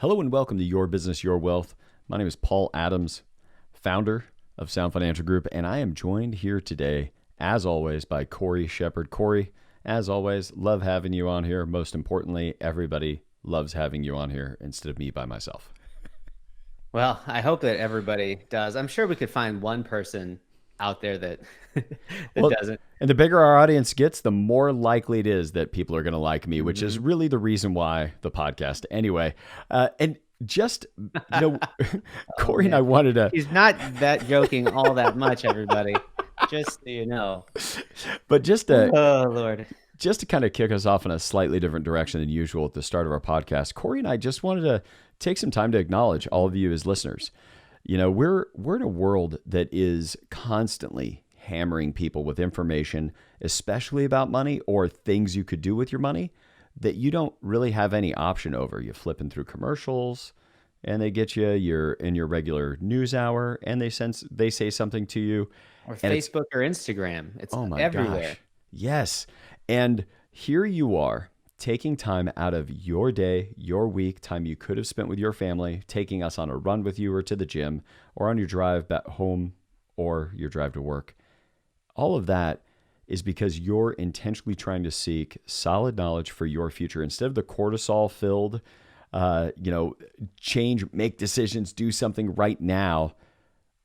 Hello and welcome to Your Business, Your Wealth. My name is Paul Adams, founder of Sound Financial Group, and I am joined here today, as always, by Cory Shepard. Cory, as always, love having you on here. Most importantly, everybody loves having you on here instead of me by myself. Well, I hope that everybody does. I'm sure we could find one person out there that doesn't. And the bigger our audience gets, the more likely it is that people are going to like me, which is really the reason why the podcast. Anyway, and just, Cory and I wanted to... He's not that joking all that much, everybody. Just so you know. But oh, Lord. Just to kind of kick us off in a slightly different direction than usual at the start of our podcast, Cory and I just wanted to take some time to acknowledge all of you as listeners. You know, we're in a world that is constantly hammering people with information, especially about money or things you could do with your money that you don't really have any option over. You're flipping through commercials and they get you, you're in your regular news hour and they say something to you. Or Facebook or Instagram. It's everywhere. Gosh. Yes. And here you are taking time out of your day, your week, time you could have spent with your family, taking us on a run with you or to the gym or on your drive back home or your drive to work. All of that is because you're intentionally trying to seek solid knowledge for your future instead of the cortisol-filled, change, make decisions, do something right now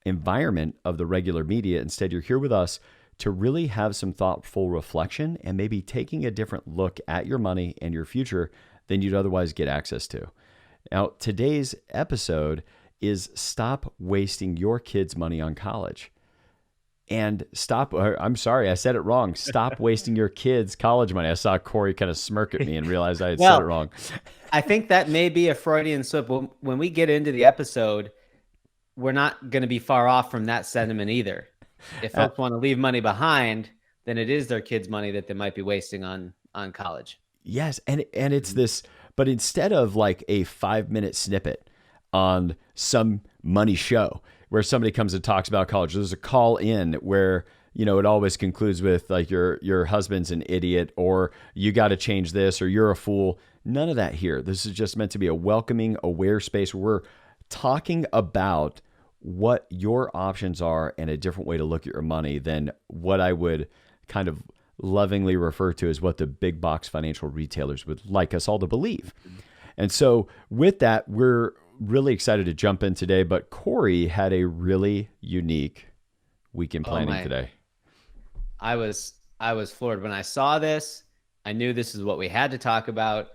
environment of the regular media. Instead, you're here with us to really have some thoughtful reflection and maybe taking a different look at your money and your future than you'd otherwise get access to. Now, today's episode is stop wasting your kids' money on college. And I'm sorry, I said it wrong. Stop wasting your kids' college money. I saw Cory kind of smirk at me and realized I had said it wrong. I think that may be a Freudian slip. When we get into the episode, we're not going to be far off from that sentiment either. If folks want to leave money behind, then it is their kids' money that they might be wasting on college. Yes, and it's this, but instead of like a 5-minute snippet on some money show where somebody comes and talks about college, there's a call in where, it always concludes with like your husband's an idiot or you got to change this or you're a fool. None of that here. This is just meant to be a welcoming, aware space where we're talking about what your options are and a different way to look at your money than what I would kind of lovingly refer to as what the big box financial retailers would like us all to believe. And so with that, we're really excited to jump in today, but Cory had a really unique weekend planning today. I was floored. When I saw this, I knew this is what we had to talk about,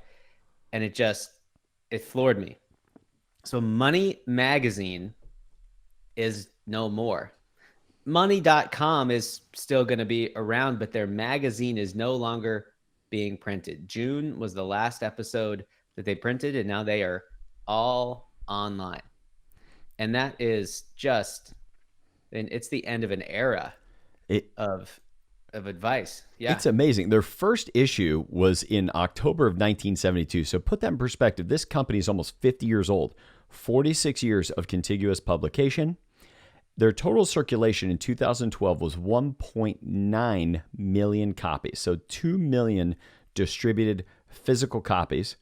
and it floored me. So Money Magazine is no more. Money.com is still going to be around, but their magazine is no longer being printed. June was the last episode that they printed, and now they are all online. And that is it's the end of an era of advice. Yeah. It's amazing. Their first issue was in October of 1972. So put that in perspective. This company is almost 50 years old, 46 years of contiguous publication. Their total circulation in 2012 was 1.9 million copies. So 2 million distributed physical copies.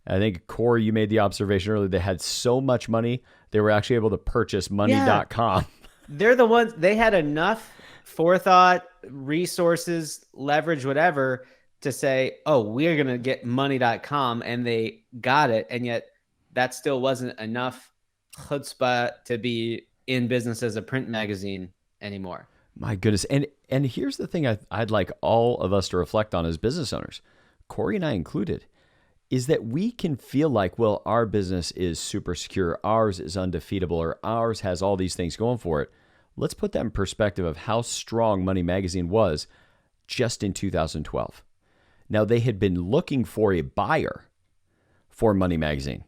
I think, Cory, you made the observation earlier, they had so much money, they were actually able to purchase money.com. Yeah. They're the ones, they had enough forethought, resources, leverage, whatever, to say, oh, we're going to get money.com, and they got it. And yet that still wasn't enough chutzpah to be in business as a print magazine anymore. My goodness. And here's the thing I'd like all of us to reflect on as business owners, Cory and I included, is that we can feel like, well, our business is super secure, ours is undefeatable, or ours has all these things going for it. Let's put that in perspective of how strong Money Magazine was just in 2012. Now, they had been looking for a buyer for Money Magazine,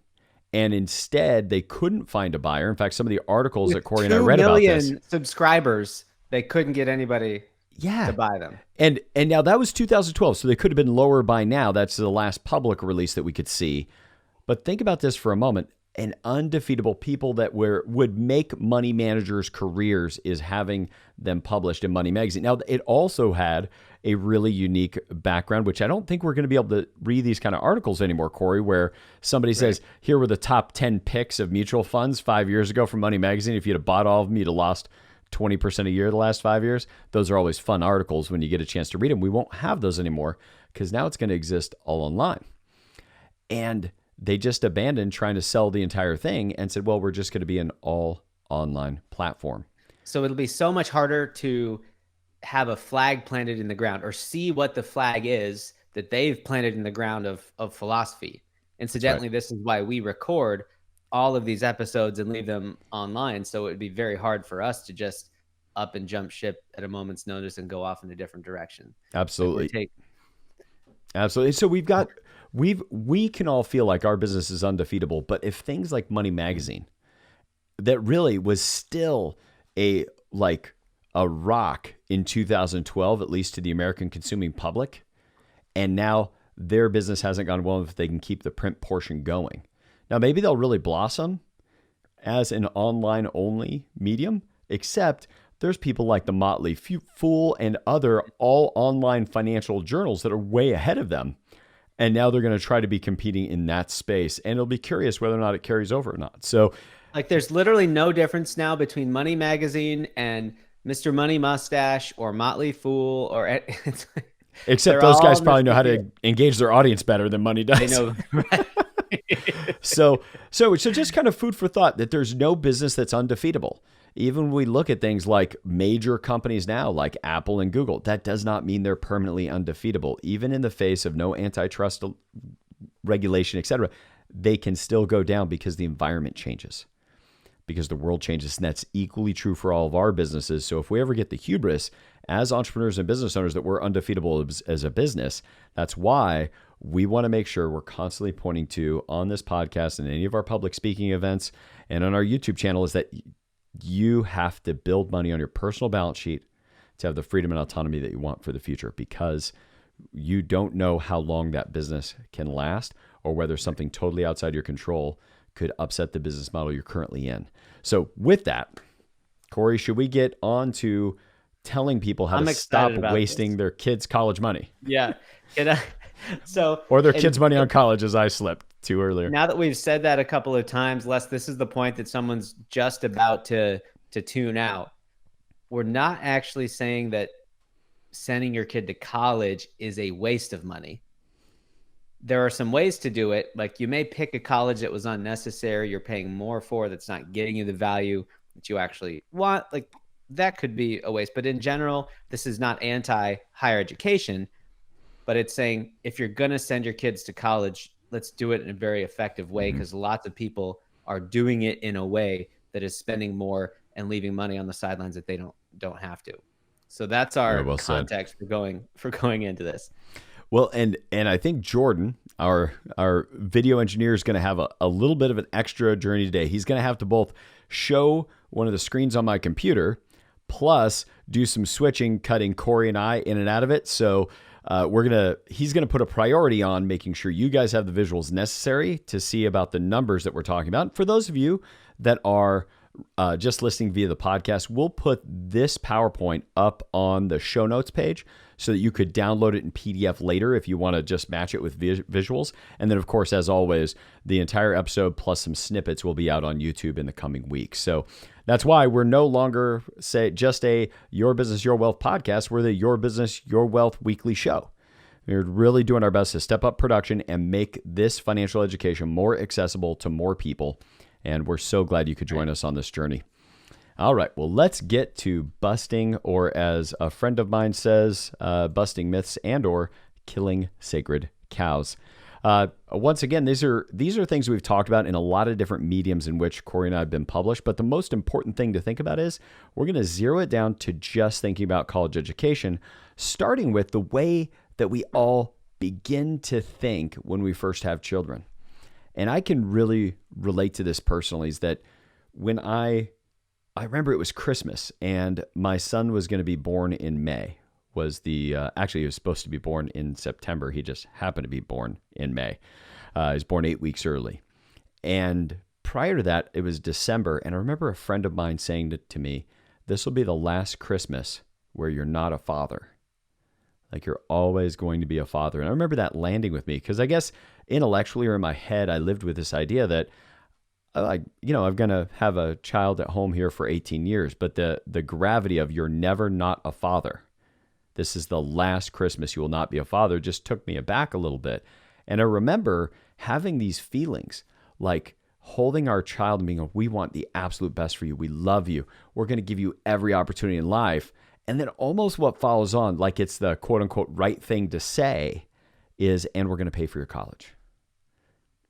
and instead they couldn't find a buyer. In fact, some of the articles that Cory and I read about this, 2 million subscribers, they couldn't get anybody to buy them. And now that was 2012, so they could have been lower by now. That's the last public release that we could see. But think about this for a moment. and undefeatable people that would make money managers' careers is having them published in Money Magazine. Now, it also had a really unique background, which I don't think we're going to be able to read these kind of articles anymore, Cory, where somebody says, here were the top 10 picks of mutual funds 5 years ago from Money Magazine. If you'd have bought all of them, you'd have lost 20% a year the last 5 years. Those are always fun articles when you get a chance to read them. We won't have those anymore because now it's going to exist all online. And they just abandoned trying to sell the entire thing and said, well, we're just going to be an all online platform. So it'll be so much harder to have a flag planted in the ground or see what the flag is that they've planted in the ground of philosophy. Incidentally, This is why we record all of these episodes and leave them online. So it would be very hard for us to just up and jump ship at a moment's notice and go off in a different direction. Absolutely. Absolutely. So we can all feel like our business is undefeatable, but if things like Money Magazine, that really was still a rock in 2012, at least to the American consuming public, and now their business hasn't gone well if they can keep the print portion going. Now, maybe they'll really blossom as an online only medium, except there's people like the Motley Fool and other all online financial journals that are way ahead of them. And now they're going to try to be competing in that space. And it'll be curious whether or not it carries over or not. So, there's literally no difference now between Money Magazine and Mr. Money Mustache or Motley Fool or except those guys probably know how to engage their audience better than Money does. They know. So just kind of food for thought that there's no business that's undefeatable. Even when we look at things like major companies now, like Apple and Google, that does not mean they're permanently undefeatable. Even in the face of no antitrust regulation, et cetera, they can still go down because the environment changes, because the world changes. And that's equally true for all of our businesses. So if we ever get the hubris as entrepreneurs and business owners that we're undefeatable as a business, that's why we want to make sure we're constantly pointing to on this podcast and any of our public speaking events and on our YouTube channel is that you have to build money on your personal balance sheet to have the freedom and autonomy that you want for the future, because you don't know how long that business can last or whether something totally outside your control could upset the business model you're currently in. So with that, Cory, should we get on to telling people how to stop wasting their kids' college money? Yeah. Or their kids' money on college, as I slipped to earlier. Now that we've said that a couple of times, Les, this is the point that someone's just about to tune out. We're not actually saying that sending your kid to college is a waste of money. There are some ways to do it. Like, you may pick a college that was unnecessary, you're paying more for, that's not getting you the value that you actually want. Like, that could be a waste. But in general, this is not anti-higher education, but it's saying if you're going to send your kids to college, let's do it in a very effective way, because lots of people are doing it in a way that is spending more and leaving money on the sidelines that they don't have to. So that's our context for going into this. Well, and I think Jordan, our video engineer, is going to have a little bit of an extra journey today. He's going to have to both show one of the screens on my computer, plus do some switching, cutting Cory and I in and out of it. So he's going to put a priority on making sure you guys have the visuals necessary to see about the numbers that we're talking about. For those of you that are just listening via the podcast, we'll put this PowerPoint up on the show notes page so that you could download it in PDF later if you want to just match it with visuals. And then, of course, as always, the entire episode plus some snippets will be out on YouTube in the coming weeks. So that's why we're no longer just a Your Business, Your Wealth podcast. We're the Your Business, Your Wealth weekly show. We're really doing our best to step up production and make this financial education more accessible to more people. And we're so glad you could join us on this journey. All right, well, let's get to busting, or as a friend of mine says, busting myths and or killing sacred cows. Once again, these are things we've talked about in a lot of different mediums in which Cory and I have been published. But the most important thing to think about is we're going to zero it down to just thinking about college education, starting with the way that we all begin to think when we first have children. And I can really relate to this personally, is that when I remember it was Christmas and my son was going to be born in May. Actually, he was supposed to be born in September. He just happened to be born in May. He was born 8 weeks early. And prior to that, it was December. And I remember a friend of mine saying to me, this will be the last Christmas where you're not a father. Like you're always going to be a father. And I remember that landing with me because I guess intellectually or in my head, I lived with this idea that I'm going to have a child at home here for 18 years. But the gravity of you're never not a father. This is the last Christmas you will not be a father just took me aback a little bit. And I remember having these feelings like holding our child and being, we want the absolute best for you. We love you. We're going to give you every opportunity in life. And then almost what follows on, like it's the quote unquote right thing to say is, and we're going to pay for your college.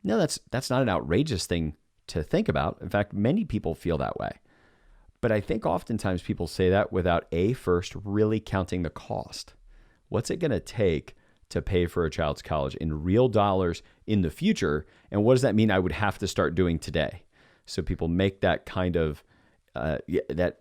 No, that's not an outrageous thing to think about. In fact, many people feel that way. But I think oftentimes people say that without first really counting the cost. What's it going to take to pay for a child's college in real dollars in the future? And what does that mean I would have to start doing today? So people make that kind of, that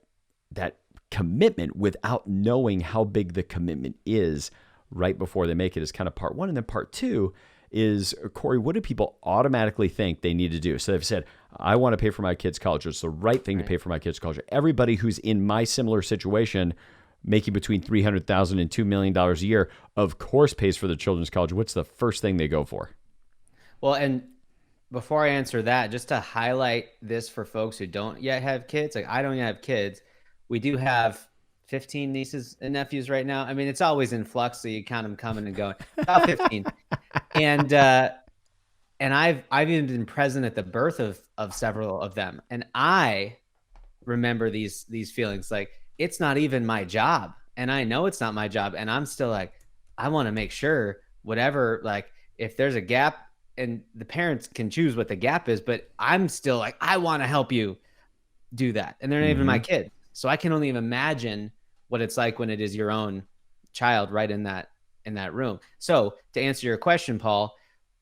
commitment without knowing how big the commitment is right before they make it is kind of part one. And then part two is, Cory, what do people automatically think they need to do? So they've said, I want to pay for my kid's college. It's the right thing to pay for my kid's college. Everybody who's in my similar situation, making between $300,000 and $2 million a year, of course pays for the children's college. What's the first thing they go for? Well, and before I answer that, just to highlight this for folks who don't yet have kids, like I don't yet have kids. We do have 15 nieces and nephews right now. I mean, it's always in flux, so you count them coming and going. About 15. And I've even been present at the birth of several of them. And I remember these feelings like it's not even my job. And I know it's not my job. And I'm still like, I want to make sure whatever, like if there's a gap, and the parents can choose what the gap is, but I'm still like, I want to help you do that. And they're not even my kid. So I can only imagine what it's like when it is your own child right in that room. So to answer your question, Paul,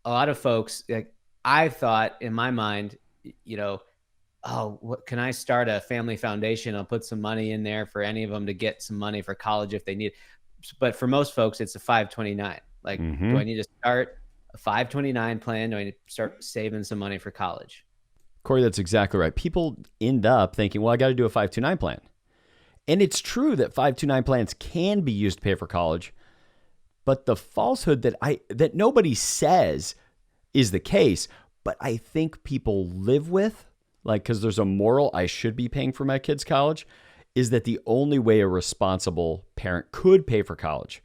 a lot of folks, like I thought in my mind, what can I start a family foundation? I'll put some money in there for any of them to get some money for college if they need. But for most folks, it's a 529. Like, do I need to start a 529 plan? Do I need to start saving some money for college? Cory, that's exactly right. People end up thinking, well, I got to do a 529 plan. And it's true that 529 plans can be used to pay for college, but the falsehood that nobody says is the case, but I think people live with, like, because there's a moral I should be paying for my kid's college, is that the only way a responsible parent could pay for college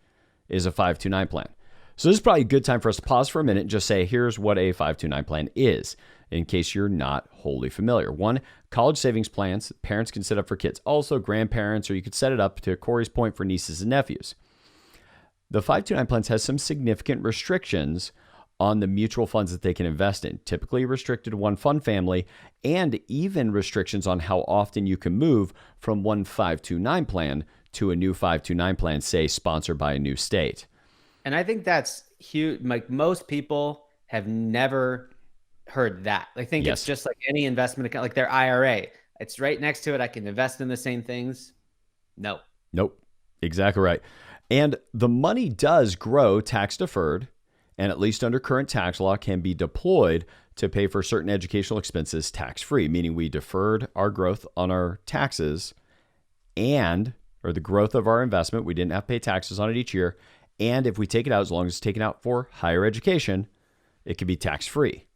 is a 529 plan. So this is probably a good time for us to pause for a minute and just say, here's what a 529 plan is, in case you're not wholly familiar. One, college savings plans parents can set up for kids. Also grandparents, or you could set it up, to Cory's point, for nieces and nephews. The 529 plans has some significant restrictions on the mutual funds that they can invest in, typically restricted to one fund family, and even restrictions on how often you can move from one 529 plan to a new 529 plan, say sponsored by a new state. And I think that's huge. Like most people have never heard that. I think it's just like any investment account, like their IRA. It's right next to it. I can invest in the same things. Nope. Exactly right. And the money does grow tax deferred, and at least under current tax law can be deployed to pay for certain educational expenses tax-free, meaning we deferred our growth on our taxes or the growth of our investment. We didn't have to pay taxes on it each year. And if we take it out, as long as it's taken out for higher education, it can be tax-free.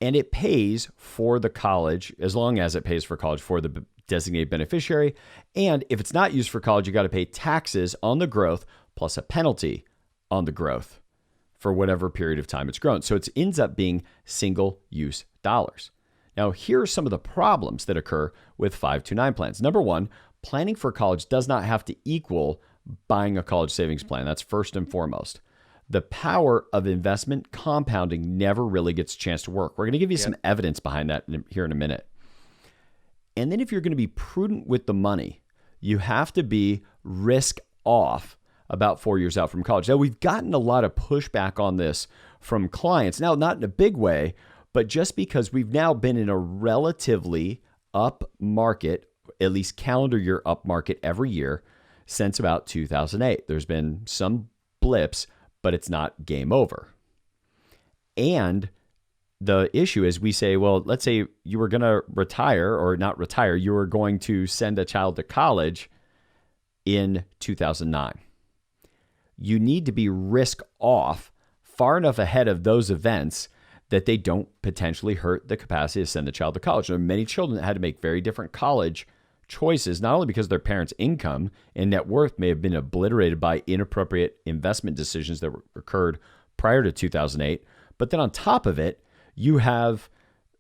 And it pays for the college, as long as it pays for college for the designated beneficiary. And if it's not used for college, you got to pay taxes on the growth plus a penalty on the growth for whatever period of time it's grown. So it ends up being single-use dollars. Now, here are some of the problems that occur with 529 plans. Number one, planning for college does not have to equal buying a college savings plan. That's first and foremost. The power of investment compounding never really gets a chance to work. We're going to give you some evidence behind that here in a minute. And then if you're going to be prudent with the money, you have to be risk off about 4 years out from college. Now, we've gotten a lot of pushback on this from clients. Now, not in a big way, but just because we've now been in a relatively up market, at least calendar year up market every year since about 2008. There's been some blips, but it's not game over. And the issue is we say, well, let's say you were going to retire or not retire, you were going to send a child to college in 2009. You need to be risk off far enough ahead of those events that they don't potentially hurt the capacity to send the child to college. There are many children that had to make very different college choices, not only because their parents' income and net worth may have been obliterated by inappropriate investment decisions that occurred prior to 2008, but then on top of it, you have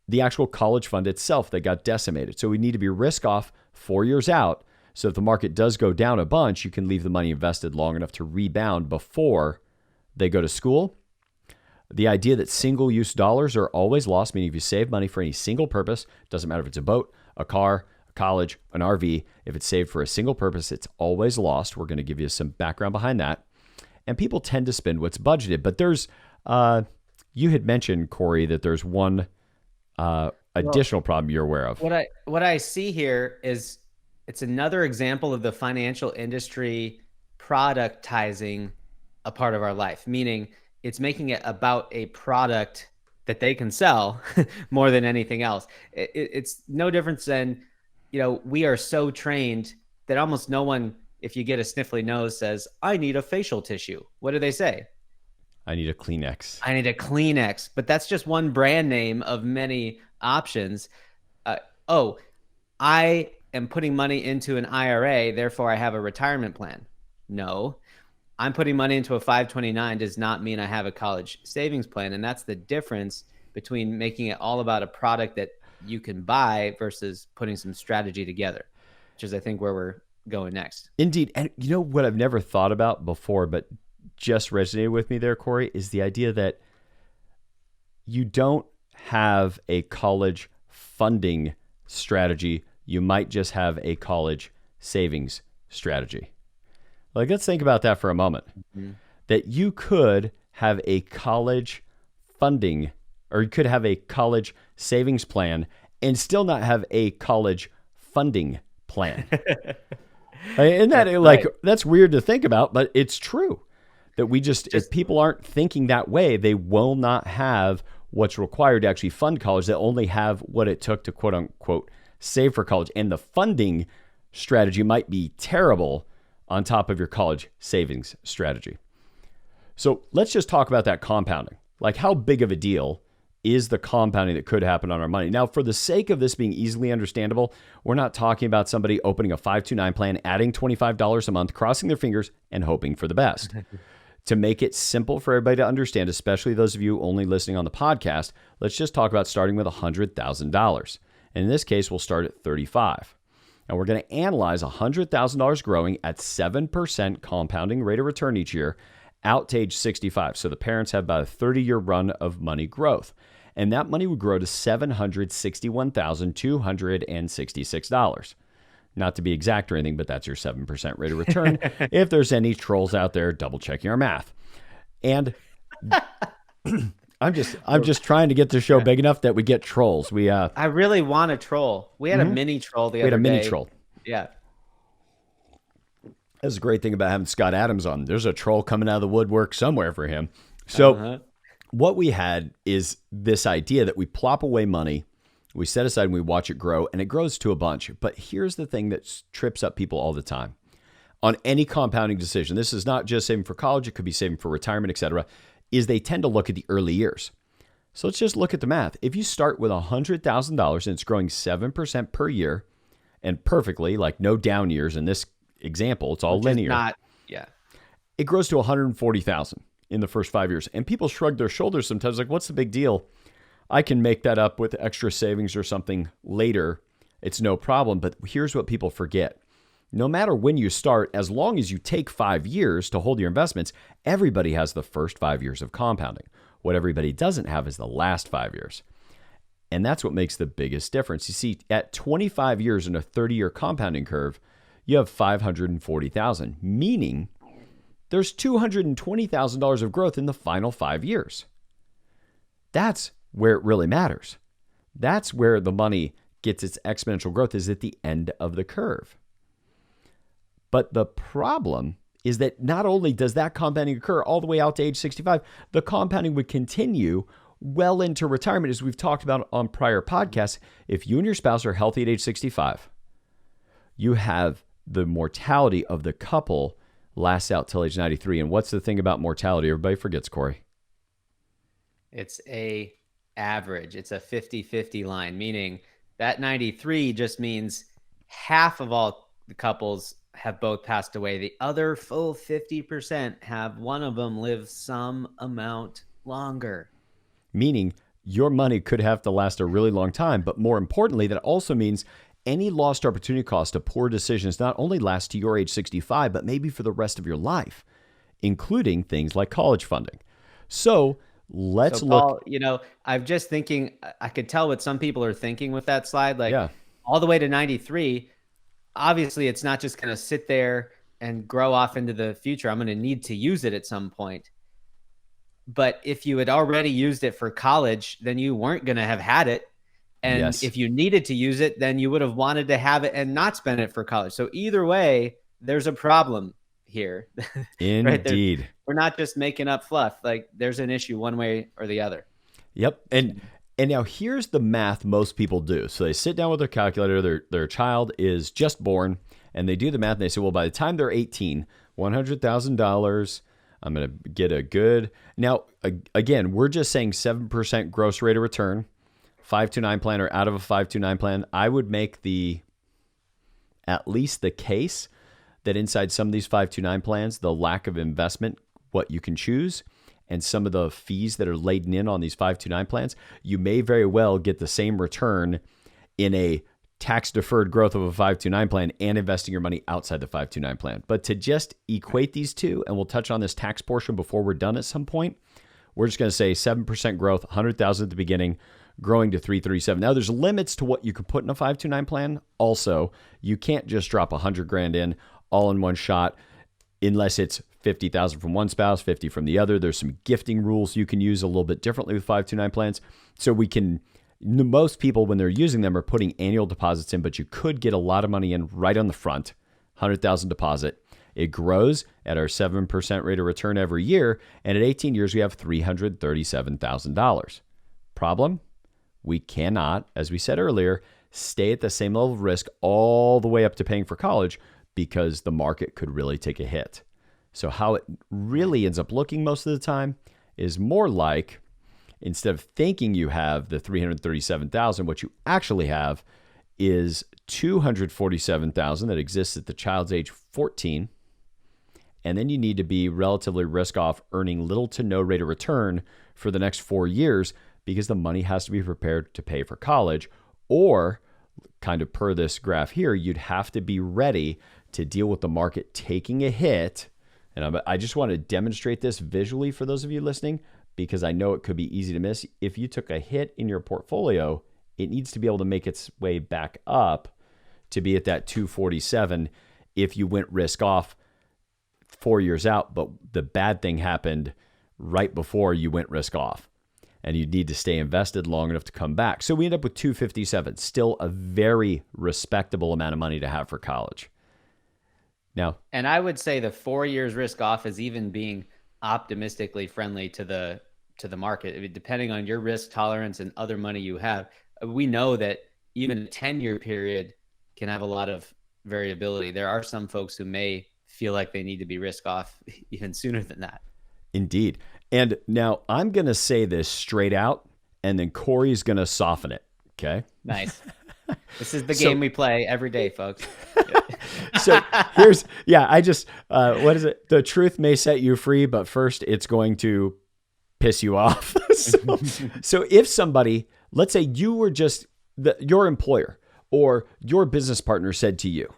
the actual college fund itself that got decimated. So we need to be risk off 4 years out. So if the market does go down a bunch, you can leave the money invested long enough to rebound before they go to school. The idea that single-use dollars are always lost, meaning if you save money for any single purpose, doesn't matter if it's a boat, a car, a college, an RV, if it's saved for a single purpose, it's always lost. We're going to give you some background behind that. And people tend to spend what's budgeted. But there's, you had mentioned, Cory, that there's one additional problem you're aware of. What I see here is it's another example of the financial industry productizing a part of our life, meaning it's making it about a product that they can sell more than anything else. It's no different than, we are so trained that almost no one, if you get a sniffly nose, says, I need a facial tissue. What do they say? I need a Kleenex. I need a Kleenex. But that's just one brand name of many options. I am putting money into an IRA, therefore I have a retirement plan. No. I'm putting money into a 529 does not mean I have a college savings plan. And that's the difference between making it all about a product that you can buy versus putting some strategy together, which is, I think, where we're going next. Indeed. And you know what I've never thought about before, but just resonated with me there, Cory, is the idea that you don't have a college funding strategy. You might just have a college savings strategy. Like, let's think about that for a moment. Mm-hmm. That you could have a college funding, or you could have a college savings plan and still not have a college funding plan. And that, like, that's weird to think about, but it's true. That we if people aren't thinking that way, they will not have what's required to actually fund college. They'll only have what it took to, quote unquote, save for college. And the funding strategy might be terrible on top of your college savings strategy. So let's just talk about that compounding. Like, how big of a deal is the compounding that could happen on our money? Now, for the sake of this being easily understandable, we're not talking about somebody opening a 529 plan, adding $25 a month, crossing their fingers, and hoping for the best. To make it simple for everybody to understand, especially those of you only listening on the podcast, let's just talk about starting with $100,000. And in this case, we'll start at $35,000. And we're going to analyze $100,000 growing at 7% compounding rate of return each year out to age 65. So the parents have about a 30-year run of money growth. And that money would grow to $761,266. Not to be exact or anything, but that's your 7% rate of return. If there's any trolls out there, double checking our math. And I'm just trying to get the show big enough that we get trolls. I really want a troll. We had a mini troll the other day. We had a mini troll. Yeah. That's a great thing about having Scott Adams on. There's a troll coming out of the woodwork somewhere for him. So what we had is this idea that we plop away money, we set aside and we watch it grow, and it grows to a bunch. But here's the thing that trips up people all the time. On any compounding decision, this is not just saving for college, it could be saving for retirement, etc., is they tend to look at the early years. So let's just look at the math. If you start with $100,000 and it's growing 7% per year, and perfectly, like no down years in this example, it's all linear. It grows to $140,000 in the first 5 years. And people shrug their shoulders sometimes, like, what's the big deal? I can make that up with extra savings or something later. It's no problem. But here's what people forget. No matter when you start, as long as you take 5 years to hold your investments, everybody has the first 5 years of compounding. What everybody doesn't have is the last 5 years. And that's what makes the biggest difference. You see, at 25 years in a 30-year compounding curve, you have $540,000, meaning there's $220,000 of growth in the final 5 years. That's where it really matters. That's where the money gets its exponential growth, is at the end of the curve. But the problem is that not only does that compounding occur all the way out to age 65, the compounding would continue well into retirement, as we've talked about on prior podcasts, if you and your spouse are healthy at age 65, you have the mortality of the couple lasts out till age 93. And what's the thing about mortality? Everybody forgets, Cory. It's a average. It's a 50-50 line, meaning that 93 just means half of all the couples have both passed away. The other full 50% have one of them live some amount longer. Meaning your money could have to last a really long time. But more importantly, that also means any lost opportunity cost of poor decisions not only last to your age 65, but maybe for the rest of your life, including things like college funding. So let's Paul, look. I'm just thinking, I could tell what some people are thinking with that slide, like Yeah. all the way to 93. Obviously, it's not just going to sit there and grow off into the future. I'm going to need to use it at some point. But if you had already used it for college, then you weren't going to have had it. And Yes. if you needed to use it, then you would have wanted to have it and not spend it for college. So either way, there's a problem here. Indeed. Right? We're not just making up fluff. Like there's an issue one way or the other. Yep. And now here's the math most people do. So they sit down with their calculator, their child is just born, and they do the math and they say, well, by the time they're 18, $100,000, I'm going to get a good. Now, again, we're just saying 7% gross rate of return, 529 plan or out of a 529 plan. I would make at least the case that inside some of these 529 plans, the lack of investment, what you can choose, and some of the fees that are laden in on these 529 plans, you may very well get the same return in a tax-deferred growth of a 529 plan and investing your money outside the 529 plan. But to just equate these two, and we'll touch on this tax portion before we're done at some point, we're just going to say 7% growth, 100,000 at the beginning, growing to 337. Now, there's limits to what you can put in a 529 plan. Also, you can't just drop $100,000 in all in one shot unless it's 50,000 from one spouse, 50 from the other. There's some gifting rules you can use a little bit differently with 529 plans. So most people, when they're using them, are putting annual deposits in, but you could get a lot of money in right on the front, 100,000 deposit. It grows at our 7% rate of return every year. And at 18 years, we have $337,000. Problem? We cannot, as we said earlier, stay at the same level of risk all the way up to paying for college because the market could really take a hit. So how it really ends up looking most of the time is more like, instead of thinking you have the 337,000, what you actually have is 247,000 that exists at the child's age 14. And then you need to be relatively risk off, earning little to no rate of return for the next 4 years because the money has to be prepared to pay for college. Or, kind of per this graph here, you'd have to be ready to deal with the market taking a hit. And I just want to demonstrate this visually for those of you listening, because I know it could be easy to miss. If you took a hit in your portfolio, it needs to be able to make its way back up to be at that 247 if you went risk off 4 years out, but the bad thing happened right before you went risk off. And you'd need to stay invested long enough to come back. So we end up with 257, still a very respectable amount of money to have for college. Now, and I would say the 4 years risk off is even being optimistically friendly to the market. I mean, depending on your risk tolerance and other money you have, we know that even a 10-year period can have a lot of variability. There are some folks who may feel like they need to be risk off even sooner than that. Indeed. And now I'm going to say this straight out, and then Cory's going to soften it. Okay. Nice. This is the game we play every day, folks. So what is it? The truth may set you free, but first it's going to piss you off. So if somebody, let's say you were just your employer or your business partner said to you,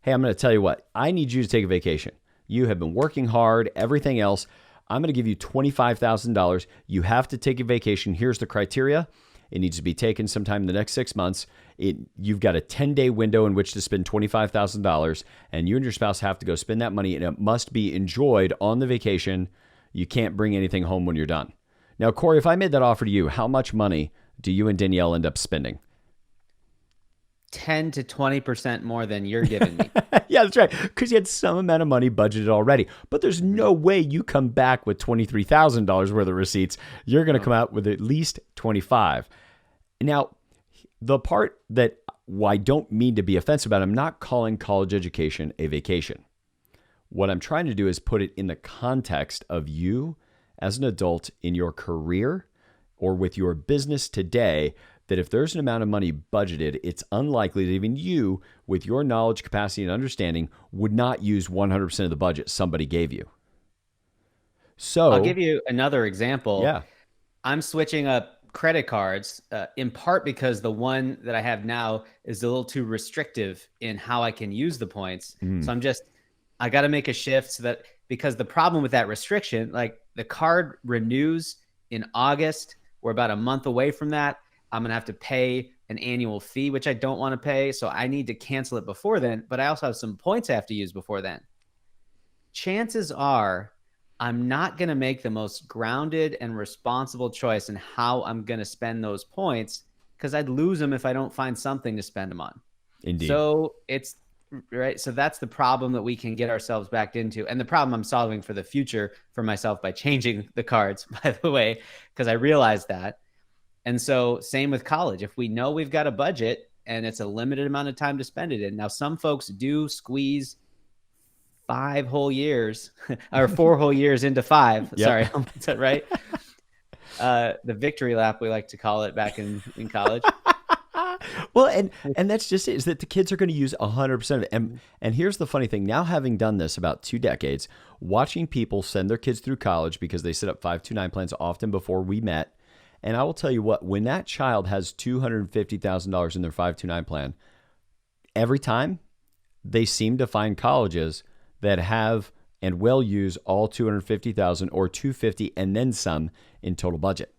hey, I'm going to tell you what, I need you to take a vacation. You have been working hard, everything else. I'm going to give you $25,000. You have to take a vacation. Here's the criteria. It needs to be taken sometime in the next 6 months. You've got a 10-day window in which to spend $25,000, and you and your spouse have to go spend that money, and it must be enjoyed on the vacation. You can't bring anything home when you're done. Now, Cory, if I made that offer to you, how much money do you and Danielle end up spending? 10 to 20% more than you're giving me. Yeah, that's right. Because you had some amount of money budgeted already. But there's Mhm. no way you come back with $23,000 worth of receipts. You're going to No. come out with at least 25. Now, the part that I don't mean to be offensive about, I'm not calling college education a vacation. What I'm trying to do is put it in the context of you as an adult in your career or with your business today, that if there's an amount of money budgeted, it's unlikely that even you, with your knowledge, capacity, and understanding, would not use 100% of the budget somebody gave you. I'll give So, you another example. yeah. I'm switching up credit cards in part because the one that I have now is a little too restrictive in how I can use the points. So Mm, I got to make a shift so that, because the problem with that restriction, like the card renews in August, we're about a month away from that. I'm going to have to pay an annual fee, which I don't want to pay. So I need to cancel it before then, but I also have some points I have to use before then. Chances are I'm not going to make the most grounded and responsible choice in how I'm going to spend those points, because I'd lose them if I don't find something to spend them on. indeed. So it's right. So that's the problem that we can get ourselves backed into. And the problem I'm solving for the future for myself by changing the cards, by the way, because I realized that. And so same with college. If we know we've got a budget and it's a limited amount of time to spend it in. Now, some folks do squeeze 5 whole years or 4 whole years into five. Yep. Sorry, is that right? The victory lap, we like to call it back in college. Well, and that's just it, is that the kids are going to use 100% of it. And here's the funny thing. Now, having done this about 2 decades, watching people send their kids through college because they set up 529 plans often before we met. And I will tell you what, when that child has $250,000 in their 529 plan, every time they seem to find colleges that have and will use all 250,000 or 250 and then some in total budget.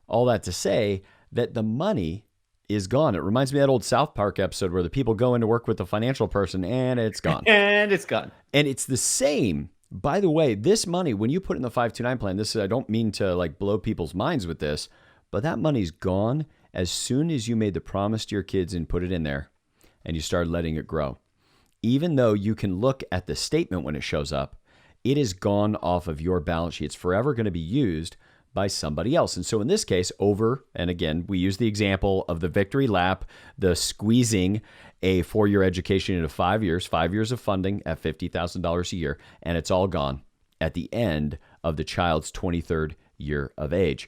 All that to say that the money is gone. It reminds me of that old South Park episode where the people go in to work with the financial person and it's gone. And it's gone. And it's the same. By the way, this money, when you put it in the 529 plan, this is, I don't mean to like blow people's minds with this, but that money's gone as soon as you made the promise to your kids and put it in there and you started letting it grow. Even though you can look at the statement when it shows up, it is gone off of your balance sheet. It's forever going to be used by somebody else. And so in this case, over, and again, we use the example of the victory lap, the squeezing a 4-year education into 5 years, 5 years of funding at $50,000 a year, and it's all gone at the end of the child's 23rd year of age.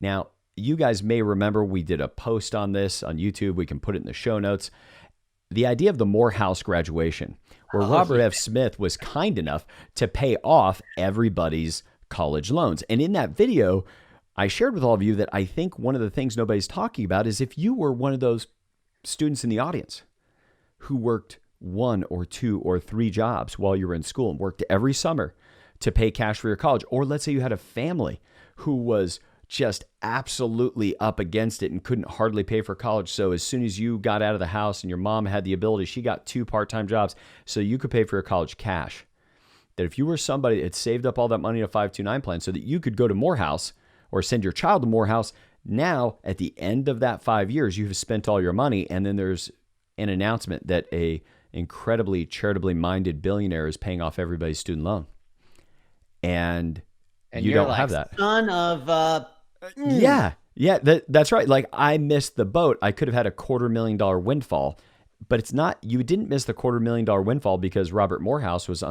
Now, you guys may remember we did a post on this on YouTube. We can put it in the show notes. The idea of the Morehouse Graduation, where Robert F. Smith was kind enough to pay off everybody's college loans. And in that video, I shared with all of you that I think one of the things nobody's talking about is if you were one of those students in the audience who worked 1 or 2 or 3 jobs while you were in school and worked every summer to pay cash for your college, or let's say you had a family who was just absolutely up against it and couldn't hardly pay for college. So as soon as you got out of the house and your mom had the ability, she got 2 part-time jobs so you could pay for your college cash. That if you were somebody that had saved up all that money in a 529 plan so that you could go to Morehouse or send your child to Morehouse, now at the end of that 5 years, you've spent all your money, and then there's an announcement that a incredibly charitably minded billionaire is paying off everybody's student loan. And you you're don't like, have that. Son of Yeah, that's right. Like, I missed the boat. I could have had a $250,000 windfall, but it's not. You didn't miss the $250,000 windfall because Robert Morehouse was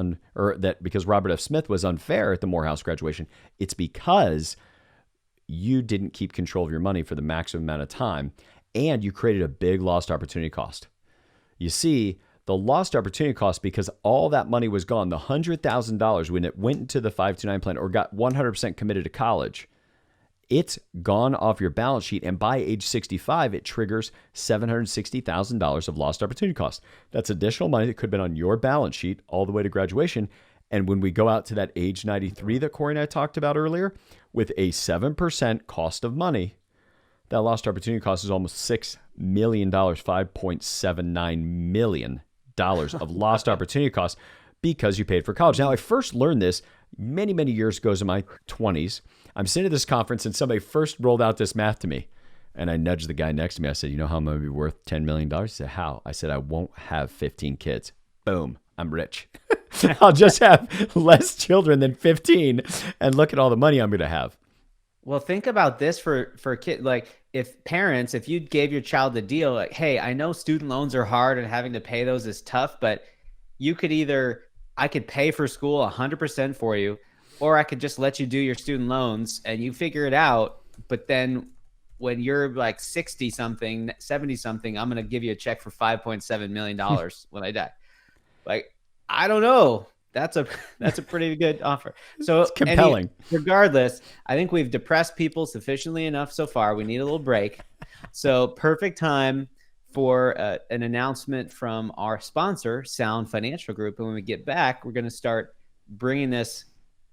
because Robert F. Smith was unfair at the Morehouse graduation. It's because you didn't keep control of your money for the maximum amount of time, and you created a big lost opportunity cost. You see, the lost opportunity cost, because all that money was gone, the $100,000 when it went into the 529 plan or got 100% committed to college, it's gone off your balance sheet. And by age 65, it triggers $760,000 of lost opportunity cost. That's additional money that could have been on your balance sheet all the way to graduation. And when we go out to that age 93 that Cory and I talked about earlier, with a 7% cost of money, that lost opportunity cost is almost $6 million, $5.79 million of lost opportunity cost because you paid for college. Now, I first learned this many, many years ago in my 20s. I'm sitting at this conference and somebody first rolled out this math to me. And I nudged the guy next to me. I said, you know how I'm going to be worth $10 million? He said, how? I said, I won't have 15 kids. Boom. I'm rich. I'll just have less children than 15. And look at all the money I'm going to have. Well, think about this for kids. Like if you gave your child the deal, like, hey, I know student loans are hard and having to pay those is tough, but I could pay for school 100% for you, or I could just let you do your student loans and you figure it out. But then when you're like 60 something, 70 something, I'm going to give you a check for $5.7 million when I die. Like, I don't know. That's a pretty good offer. So it's compelling. Regardless, I think we've depressed people sufficiently enough so far. We need a little break. So perfect time for an announcement from our sponsor, Sound Financial Group. And when we get back, we're going to start bringing this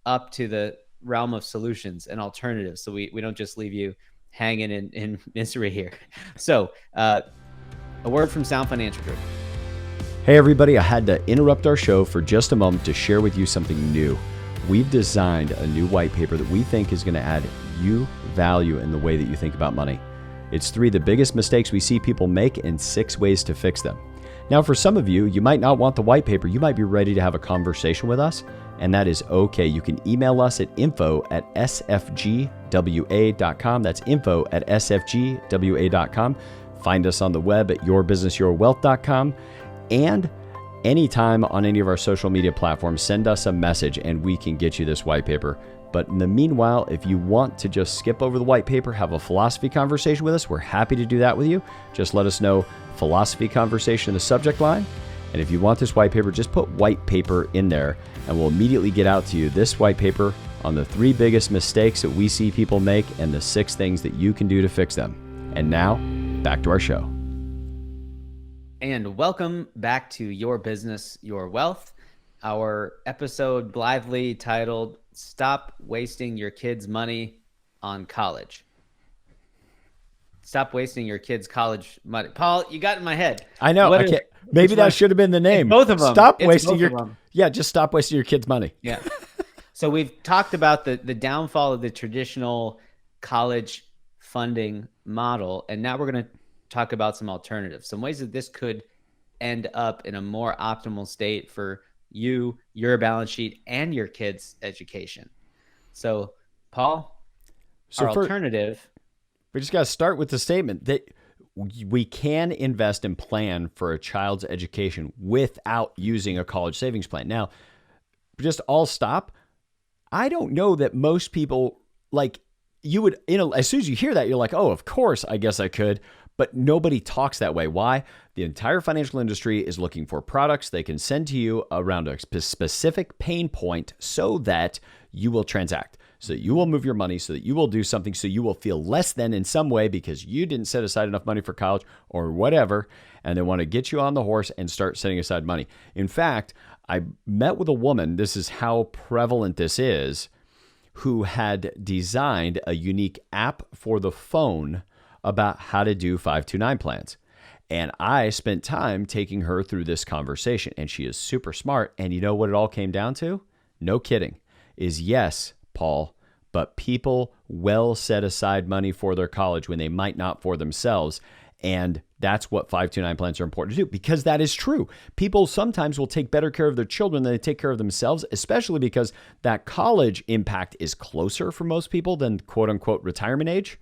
up to the realm of solutions and alternatives. So we don't just leave you hanging in misery here. So a word from Sound Financial Group. Hey everybody, I had to interrupt our show for just a moment to share with you something new. We've designed a new white paper that we think is going to add you value in the way that you think about money. It's 3 of the biggest mistakes we see people make and 6 ways to fix them. Now, for some of you, you might not want the white paper. You might be ready to have a conversation with us, and that is okay. You can email us at info@sfgwa.com. That's info@sfgwa.com. Find us on the web at yourbusinessyourwealth.com. And anytime on any of our social media platforms, send us a message and we can get you this white paper. But in the meanwhile, if you want to just skip over the white paper, have a philosophy conversation with us, we're happy to do that with you. Just let us know philosophy conversation in the subject line. And if you want this white paper, just put white paper in there and we'll immediately get out to you this white paper on the 3 biggest mistakes that we see people make and the 6 things that you can do to fix them. And now, back to our show. And welcome back to Your Business, Your Wealth, our episode blithely titled, Stop Wasting Your Kids' Money on College. Stop wasting your kids' college money. Paul, you got in my head. I know. Maybe that should have been the name. Both of them. Stop wasting just stop wasting your kids' money. Yeah. So we've talked about the downfall of the traditional college funding model, and now we're going to talk about some alternatives, some ways that this could end up in a more optimal state for you, your balance sheet, and your kids' education. So, Paul, our alternative. We just got to start with the statement that we can invest and plan for a child's education without using a college savings plan. Now, just all stop. I don't know that most people, like, you would, as soon as you hear that, you're like, oh, of course, I guess I could. But nobody talks that way. Why? The entire financial industry is looking for products they can send to you around a specific pain point so that you will transact, so that you will move your money, so that you will do something, so you will feel less than in some way because you didn't set aside enough money for college or whatever, and they want to get you on the horse and start setting aside money. In fact, I met with a woman, this is how prevalent this is, who had designed a unique app for the phone about how to do 529 plans. And I spent time taking her through this conversation, and she is super smart. And you know what it all came down to? No kidding. Is yes, Paul, but people will set aside money for their college when they might not for themselves. And that's what 529 plans are important to do, because that is true. People sometimes will take better care of their children than they take care of themselves, especially because that college impact is closer for most people than quote unquote retirement age.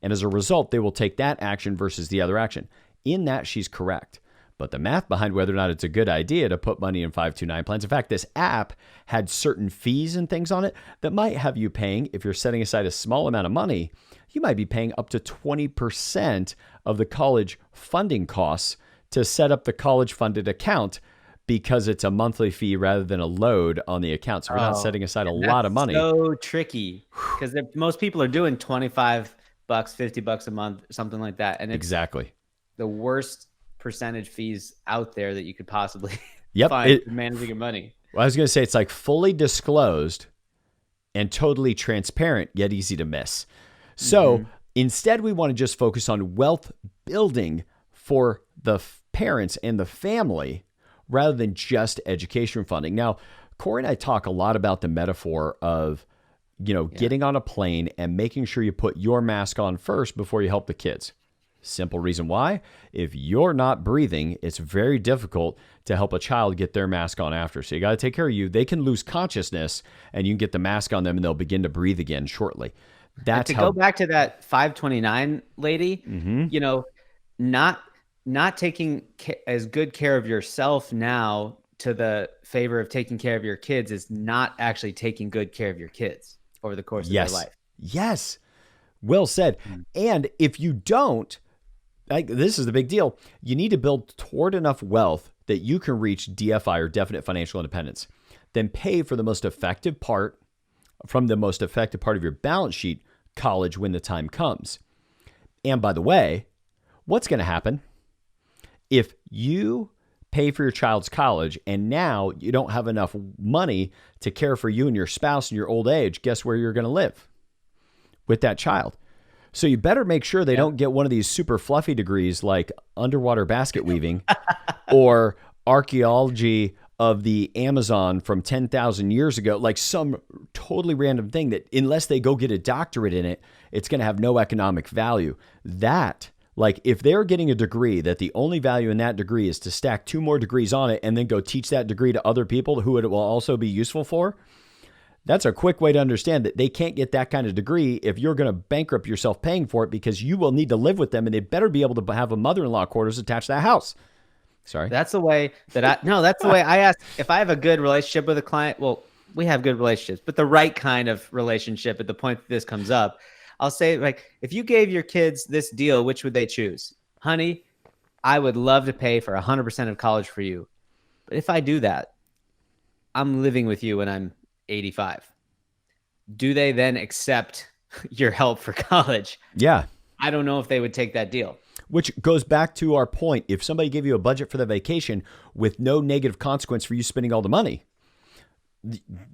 And as a result, they will take that action versus the other action. In that, she's correct. But the math behind whether or not it's a good idea to put money in 529 plans, in fact, this app had certain fees and things on it that might have you paying, if you're setting aside a small amount of money, you might be paying up to 20% of the college funding costs to set up the college funded account because it's a monthly fee rather than a load on the account. So we're not setting aside a lot of money. So tricky because most people are doing $25, $50 a month, something like that. And it's exactly the worst percentage fees out there that you could possibly find managing your money. Well, I was going to say it's like fully disclosed and totally transparent, yet easy to miss. So instead, we want to just focus on wealth building for the parents and the family rather than just education funding. Now, Cory and I talk a lot about the metaphor of getting on a plane and making sure you put your mask on first before you help the kids. Simple reason why. If you're not breathing, it's very difficult to help a child get their mask on after. So you got to take care of you. They can lose consciousness and you can get the mask on them and they'll begin to breathe again shortly. That's go back to that 529 lady, not taking as good care of yourself now to the favor of taking care of your kids is not actually taking good care of your kids over the course of their life. Yes. Well said. And if you don't, this is the big deal. You need to build toward enough wealth that you can reach DFI or definite financial independence. Then pay for the most effective part of your balance sheet, college, when the time comes. And by the way, what's going to happen if you pay for your child's college and now you don't have enough money to care for you and your spouse in your old age? Guess where you're going to live? With that child. So you better make sure they don't get one of these super fluffy degrees like underwater basket weaving or archaeology of the Amazon from 10,000 years ago, like some totally random thing that unless they go get a doctorate in it, it's going to have no economic value. If they're getting a degree that the only value in that degree is to stack 2 more degrees on it and then go teach that degree to other people who it will also be useful for, that's a quick way to understand that they can't get that kind of degree if you're going to bankrupt yourself paying for it, because you will need to live with them and they better be able to have a mother-in-law quarters attached to that house. Sorry. That's the way that's the way I ask if I have a good relationship with a client. Well, we have good relationships, but the right kind of relationship at the point that this comes up, I'll say, like, if you gave your kids this deal, which would they choose? Honey, I would love to pay for 100% of college for you. But if I do that, I'm living with you when I'm 85. Do they then accept your help for college? Yeah. I don't know if they would take that deal. Which goes back to our point. If somebody gave you a budget for the vacation with no negative consequence for you spending all the money,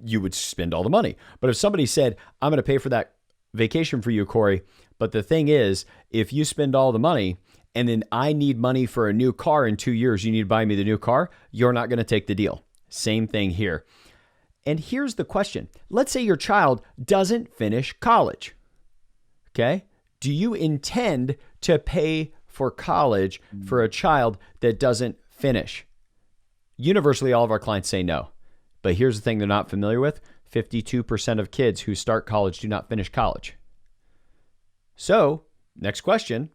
you would spend all the money. But if somebody said, I'm going to pay for that vacation for you, Cory, but the thing is, if you spend all the money and then I need money for a new car in 2 years, you need to buy me the new car, you're not going to take the deal. Same thing here. And here's the question. Let's say your child doesn't finish college. Okay? Do you intend to pay for college for a child that doesn't finish? Universally, all of our clients say no. But here's the thing they're not familiar with. 52% of kids who start college do not finish college. So, next question.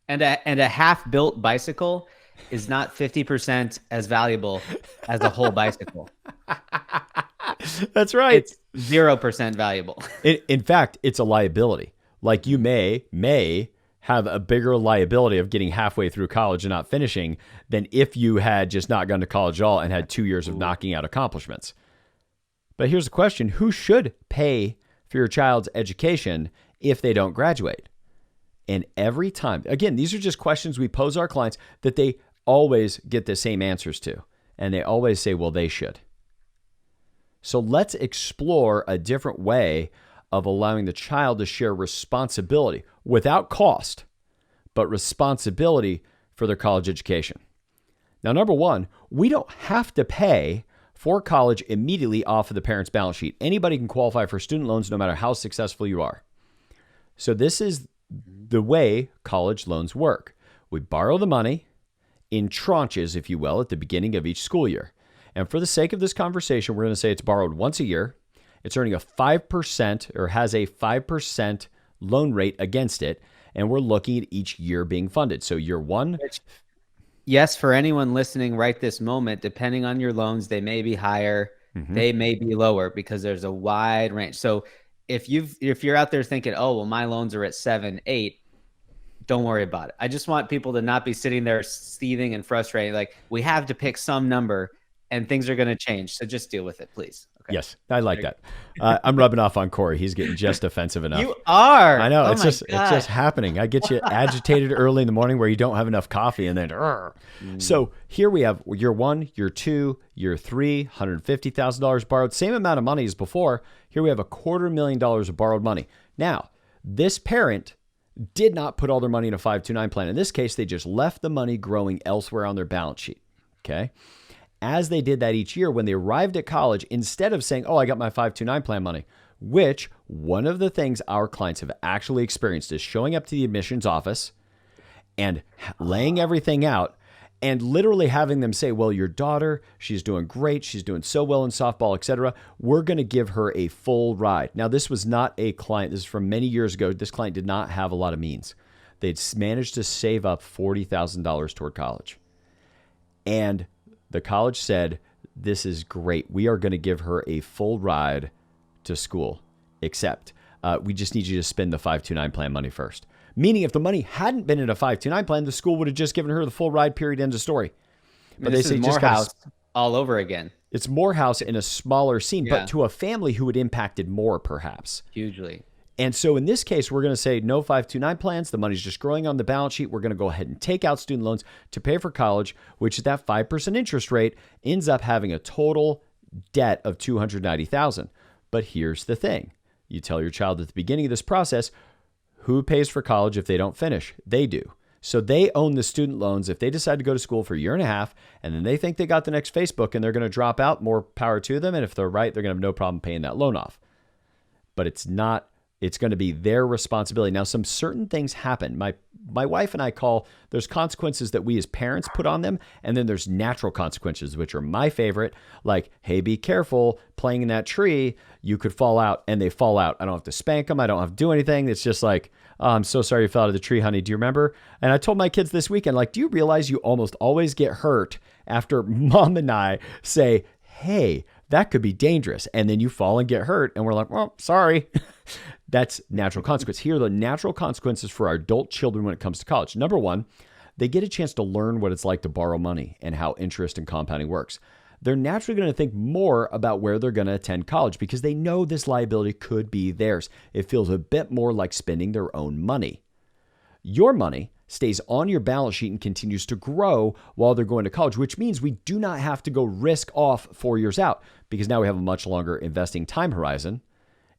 And a half-built bicycle is not 50% as valuable as a whole bicycle. That's right. It's 0% valuable. In fact, it's a liability. Like you may have a bigger liability of getting halfway through college and not finishing than if you had just not gone to college at all and had 2 years of knocking out accomplishments. But here's the question. Who should pay for your child's education if they don't graduate? And every time, again, these are just questions we pose our clients that they always get the same answers to. And they always say, well, they should. So let's explore a different way of allowing the child to share responsibility without cost, but responsibility for their college education. Now, number one, we don't have to pay for college immediately off of the parent's balance sheet. Anybody can qualify for student loans no matter how successful you are. So this is the way college loans work. We borrow the money in tranches, if you will, at the beginning of each school year. And for the sake of this conversation, we're going to say it's borrowed once a year. It's earning a 5% or has a 5% loan rate against it. And we're looking at each year being funded. So year one. Yes, for anyone listening right this moment, depending on your loans, they may be higher, they may be lower because there's a wide range. So if you're out there thinking, oh, well, my loans are at 7, 8, don't worry about it. I just want people to not be sitting there seething and frustrated. Like, we have to pick some number and things are going to change. So just deal with it, please. Okay. Yes, I like that. I'm rubbing off on Cory. He's getting just offensive enough. You are. I know. It's just happening. I get you agitated early in the morning where you don't have enough coffee and then. So here we have year one, year two, year three, $150,000 borrowed. Same amount of money as before. Here we have $250,000 of borrowed money. Now, this parent did not put all their money in a 529 plan. In this case, they just left the money growing elsewhere on their balance sheet. Okay. As they did that each year, when they arrived at college, instead of saying, oh, I got my 529 plan money, which one of the things our clients have actually experienced is showing up to the admissions office and laying everything out and literally having them say, well, your daughter, she's doing great. She's doing so well in softball, etc. We're going to give her a full ride. Now, this was not a client. This is from many years ago. This client did not have a lot of means. They'd managed to save up $40,000 toward college. And the college said, this is great. We are going to give her a full ride to school, except we just need you to spend the 529 plan money first. Meaning if the money hadn't been in a 529 plan, the school would have just given her the full ride, period, end of story. But they say Morehouse all over again. It's Morehouse in a smaller scene, but to a family who it impacted more, perhaps. Hugely. And so in this case, we're going to say no 529 plans. The money's just growing on the balance sheet. We're going to go ahead and take out student loans to pay for college, which at that 5% interest rate ends up having a total debt of $290,000. But here's the thing. You tell your child at the beginning of this process, who pays for college if they don't finish? They do. So they own the student loans. If they decide to go to school for a year and a half, and then they think they got the next Facebook and they're going to drop out, more power to them. And if they're right, they're going to have no problem paying that loan off. But it's not. It's going to be their responsibility. Now, some certain things happen. My wife and I there's consequences that we as parents put on them, and then there's natural consequences, which are my favorite, like, hey, be careful playing in that tree. You could fall out, and they fall out. I don't have to spank them. I don't have to do anything. It's just like, oh, I'm so sorry you fell out of the tree, honey. Do you remember? And I told my kids this weekend, like, do you realize you almost always get hurt after mom and I say, hey, that could be dangerous. And then you fall and get hurt. And we're like, well, sorry. That's natural consequence. Here are the natural consequences for our adult children when it comes to college. Number one, they get a chance to learn what it's like to borrow money and how interest and compounding works. They're naturally going to think more about where they're going to attend college because they know this liability could be theirs. It feels a bit more like spending their own money. Your money stays on your balance sheet and continues to grow while they're going to college, which means we do not have to go risk off 4 years out because now we have a much longer investing time horizon.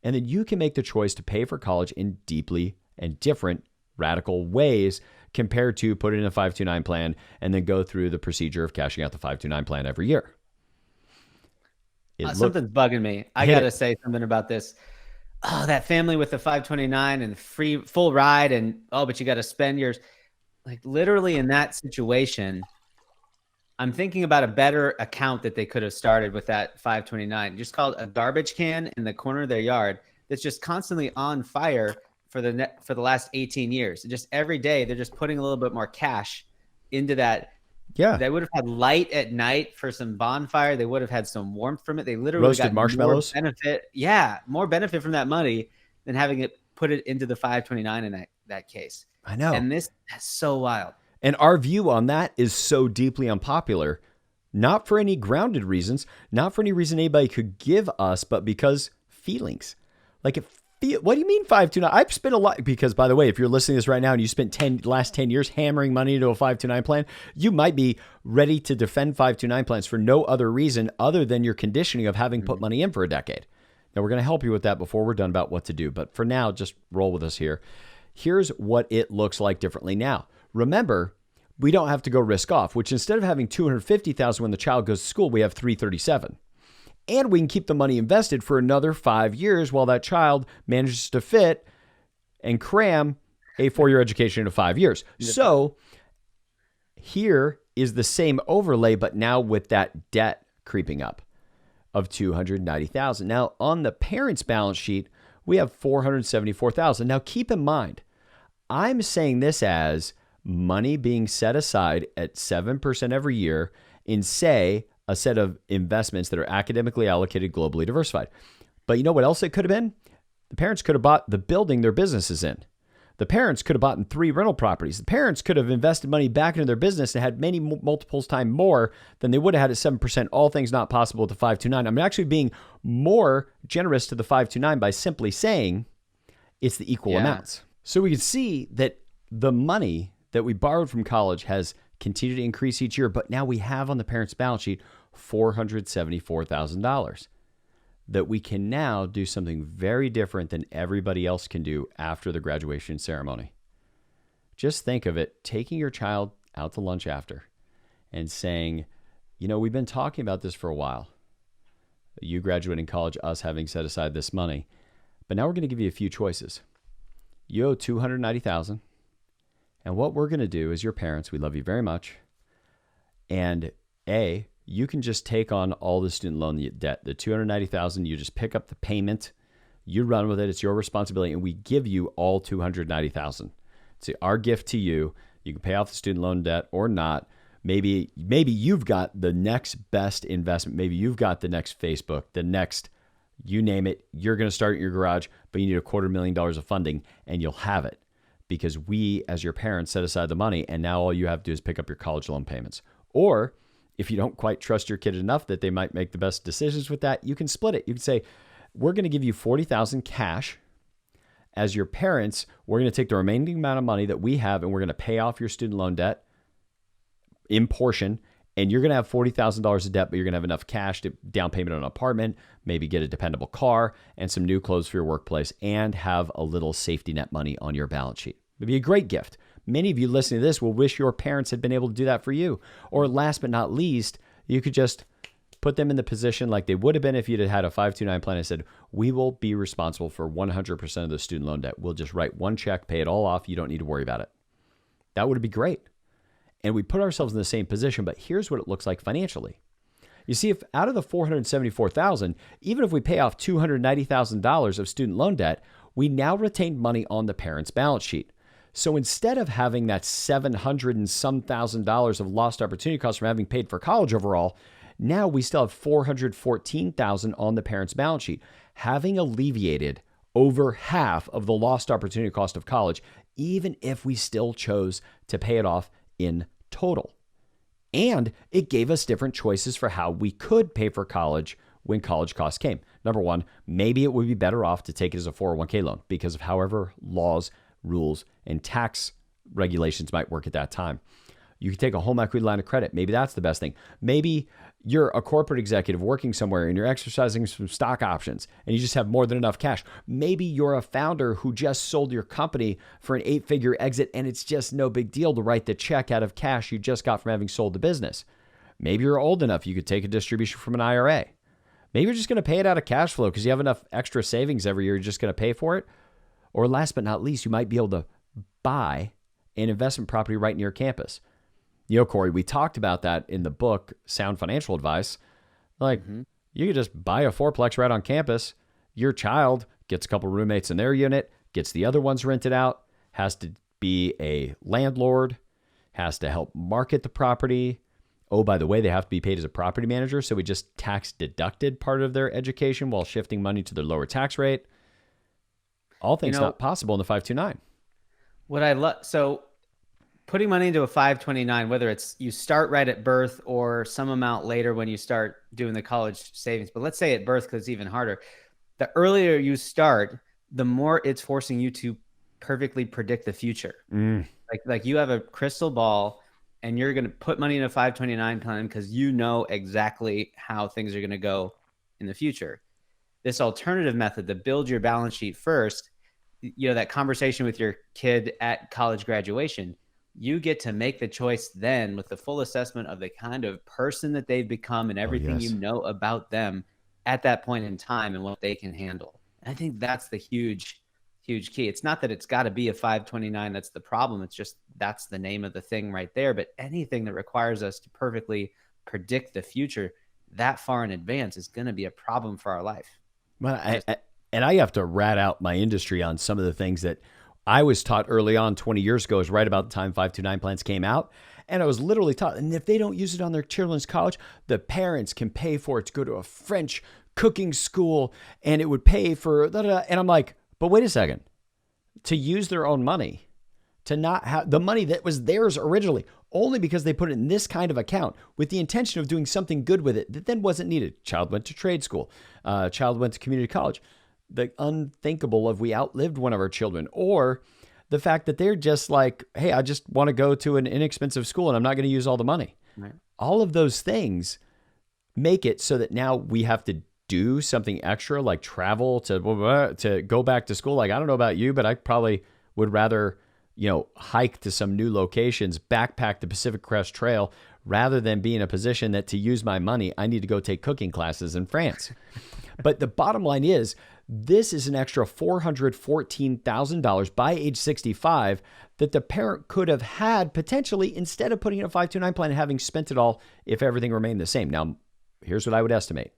And then you can make the choice to pay for college in deeply and different radical ways compared to put it in a 529 plan and then go through the procedure of cashing out the 529 plan every year. Something's bugging me. I got to say something about this. Oh, that family with the 529 and free full ride and, but you got to spend yours. Like literally in that situation, I'm thinking about a better account that they could have started with that 529, just called a garbage can in the corner of their yard that's just constantly on fire for the last 18 years. Just every day, they're just putting a little bit more cash into that. Yeah. They would have had light at night for some bonfire. They would have had some warmth from it. They literally roasted got marshmallows. More benefit. Yeah. More benefit from that money than having it put it into the 529 in that case. I know. And that's so wild. And our view on that is so deeply unpopular, not for any grounded reasons, not for any reason anybody could give us, but because feelings. Like, what do you mean 529? I've spent a lot, because by the way, if you're listening to this right now and you spent last 10 years hammering money into a 529 plan, you might be ready to defend 529 plans for no other reason other than your conditioning of having put money in for a decade. Now, we're going to help you with that before we're done about what to do. But for now, just roll with us here. Here's what it looks like differently now. Remember, we don't have to go risk off, which instead of having $250,000 when the child goes to school, we have $337,000. And we can keep the money invested for another 5 years while that child manages to fit and cram a 4-year education into 5 years. So here is the same overlay, but now with that debt creeping up of $290,000. Now on the parent's balance sheet, we have $474,000. Now keep in mind, I'm saying this as money being set aside at 7% every year in, say, a set of investments that are academically allocated, globally diversified. But you know what else it could have been? The parents could have bought the building their business is in. The parents could have bought 3 rental properties. The parents could have invested money back into their business and had many multiples time more than they would have had at 7%. All things not possible with the 529. I'm actually being more generous to the 529 by simply saying it's the equal amounts. So we can see that the money that we borrowed from college has continued to increase each year, but now we have on the parents' balance sheet $474,000 that we can now do something very different than everybody else can do after the graduation ceremony. Just think of it, taking your child out to lunch after and saying, you know, we've been talking about this for a while. You graduating college, us having set aside this money. But now we're going to give you a few choices. You owe $290,000. And what we're going to do as your parents, we love you very much. And A, you can just take on all the student loan debt. The $290,000, you just pick up the payment, you run with it. It's your responsibility. And we give you all $290,000. It's our gift to you. You can pay off the student loan debt or not. Maybe you've got the next best investment. Maybe you've got the next Facebook, the next, you name it. You're going to start in your garage, but you need $250,000 of funding, and you'll have it because we, as your parents, set aside the money, and now all you have to do is pick up your college loan payments. Or if you don't quite trust your kid enough that they might make the best decisions with that, you can split it. You can say, we're going to give you $40,000 cash. As your parents, we're going to take the remaining amount of money that we have, and we're going to pay off your student loan debt in portion, and you're going to have $40,000 of debt, but you're going to have enough cash to down payment on an apartment, maybe get a dependable car and some new clothes for your workplace, and have a little safety net money on your balance sheet. It'd be a great gift. Many of you listening to this will wish your parents had been able to do that for you. Or last but not least, you could just put them in the position like they would have been if you'd had a 529 plan and said, we will be responsible for 100% of the student loan debt. We'll just write one check, pay it all off. You don't need to worry about it. That would be great. And we put ourselves in the same position, but here's what it looks like financially. You see, if out of the $474,000, even if we pay off $290,000 of student loan debt, we now retain money on the parent's balance sheet. So instead of having that $700 and some thousand dollars of lost opportunity costs from having paid for college overall, now we still have $414,000 on the parent's balance sheet, having alleviated over half of the lost opportunity cost of college, even if we still chose to pay it off in total. And it gave us different choices for how we could pay for college when college costs came. Number one, maybe it would be better off to take it as a 401k loan because of however laws, rules, and tax regulations might work at that time. You can take a home equity line of credit. Maybe that's the best thing. Maybe you're a corporate executive working somewhere and you're exercising some stock options and you just have more than enough cash. Maybe you're a founder who just sold your company for an 8-figure exit and it's just no big deal to write the check out of cash you just got from having sold the business. Maybe you're old enough you could take a distribution from an IRA. Maybe you're just going to pay it out of cash flow because you have enough extra savings every year, you're just going to pay for it. Or last but not least, you might be able to buy an investment property right near campus. You know, Cory, we talked about that in the book, Sound Financial Advice. Like, you could just buy a fourplex right on campus. Your child gets a couple roommates in their unit, gets the other ones rented out, has to be a landlord, has to help market the property. Oh, by the way, they have to be paid as a property manager. So we just tax deducted part of their education while shifting money to their lower tax rate. All things not possible in the 529. What I love, so putting money into a 529, whether it's you start right at birth or some amount later when you start doing the college savings, but let's say at birth because it's even harder. The earlier you start, the more it's forcing you to perfectly predict the future. Like you have a crystal ball and you're going to put money in a 529 plan because you know exactly how things are going to go in the future. This alternative method, to build your balance sheet first, you know, that conversation with your kid at college graduation, you get to make the choice then with the full assessment of the kind of person that they've become and everything you know about them at that point in time and what they can handle. And I think that's the huge key. It's not that it's got to be a 529. That's the problem. It's just, that's the name of the thing right there. But anything that requires us to perfectly predict the future that far in advance is going to be a problem for our life. Well, I have to rat out my industry on some of the things that I was taught early on 20 years ago, is right about the time 529 plans came out. And I was literally taught, and if they don't use it on their children's college, the parents can pay for it to go to a French cooking school and it would pay for, and I'm like, but wait a second, to use their own money, to not have the money that was theirs originally, only because they put it in this kind of account with the intention of doing something good with it that then wasn't needed. Child went to trade school, child went to community college. The unthinkable of we outlived one of our children, or the fact that they're just like, hey, I just want to go to an inexpensive school and I'm not going to use all the money. Right. All of those things make it so that now we have to do something extra, like travel to go back to school. Like, I don't know about you, but I probably would rather, hike to some new locations, backpack the Pacific Crest Trail, rather than be in a position that to use my money, I need to go take cooking classes in France. But the bottom line is, This is an extra $414,000 by age 65 that the parent could have had potentially instead of putting in a 529 plan and having spent it all if everything remained the same. Now, here's what I would estimate.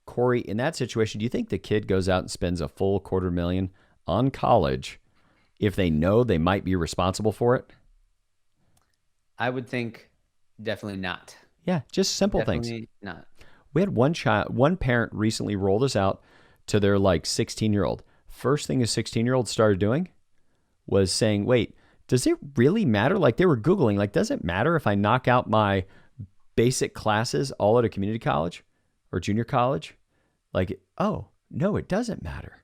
Cory, in that situation, do you think the kid goes out and spends a full $250,000 on college if they know they might be responsible for it? I would think definitely not. Yeah, just simple things. Definitely not. We had one parent recently roll this out to their 16-year-old. First thing a 16-year-old started doing was saying, wait, does it really matter? Like they were Googling, does it matter if I knock out my basic classes all at a community college or junior college? Oh, no, it doesn't matter.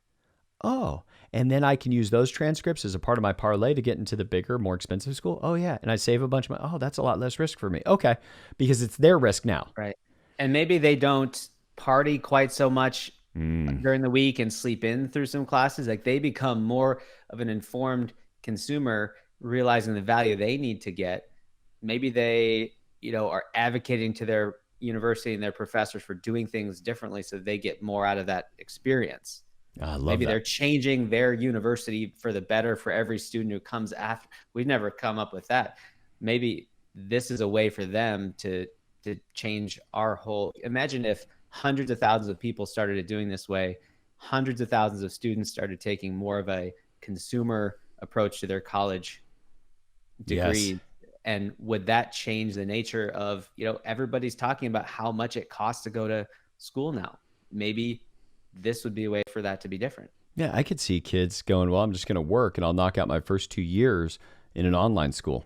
Oh, and then I can use those transcripts as a part of my parlay to get into the bigger, more expensive school. Oh, yeah. And I save a bunch of money. Oh, that's a lot less risk for me. Okay. Because it's their risk now. Right. And maybe they don't party quite so much during the week and sleep in through some classes. They become more of an informed consumer, realizing the value they need to get. Maybe they, are advocating to their university and their professors for doing things differently so they get more out of that experience. I love Maybe that. they're changing their university for the better for every student who comes after. We've never come up with that. Maybe this is a way for them to change our whole. Imagine if hundreds of thousands of people started doing this way, hundreds of thousands of students started taking more of a consumer approach to their college degree. Yes. And would that change the nature of, everybody's talking about how much it costs to go to school now. Maybe this would be a way for that to be different. Yeah, I could see kids going, well, I'm just going to work and I'll knock out my first 2 years in an online school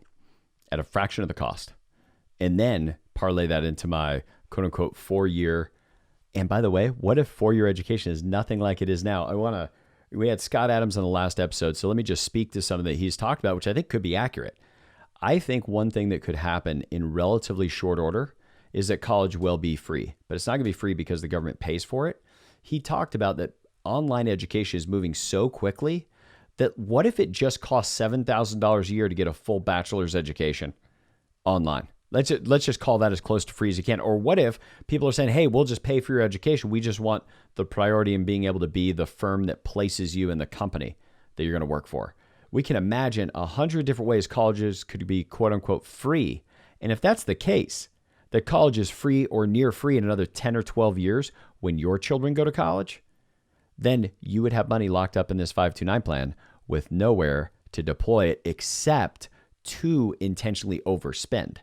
at a fraction of the cost. And then parlay that into my quote unquote 4-year. And by the way, what if 4-year education is nothing like it is now? We had Scott Adams on the last episode. So let me just speak to something that he's talked about, which I think could be accurate. I think one thing that could happen in relatively short order is that college will be free, but it's not going to be free because the government pays for it. He talked about that online education is moving so quickly that what if it just costs $7,000 a year to get a full bachelor's education online? Let's just call that as close to free as you can. Or what if people are saying, hey, we'll just pay for your education. We just want the priority in being able to be the firm that places you in the company that you're going to work for. We can imagine 100 different ways colleges could be quote unquote free. And if that's the case, that college is free or near free in another 10 or 12 years when your children go to college, then you would have money locked up in this 529 plan with nowhere to deploy it except to intentionally overspend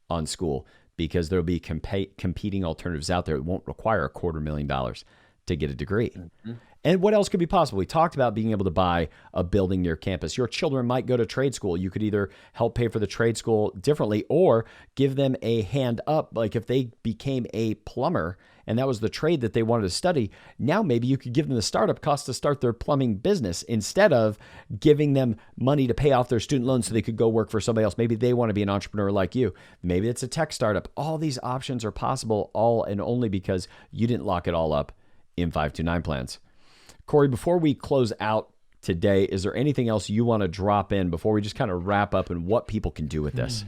on school because there'll be competing alternatives out there that won't require $250,000 to get a degree. Mm-hmm. And what else could be possible? We talked about being able to buy a building near campus. Your children might go to trade school. You could either help pay for the trade school differently or give them a hand up. Like if they became a plumber and that was the trade that they wanted to study, now maybe you could give them the startup cost to start their plumbing business instead of giving them money to pay off their student loans so they could go work for somebody else. Maybe they want to be an entrepreneur like you. Maybe it's a tech startup. All these options are possible, all and only because you didn't lock it all up in 529 plans. Cory, before we close out today, is there anything else you want to drop in before we just kind of wrap up and what people can do with this?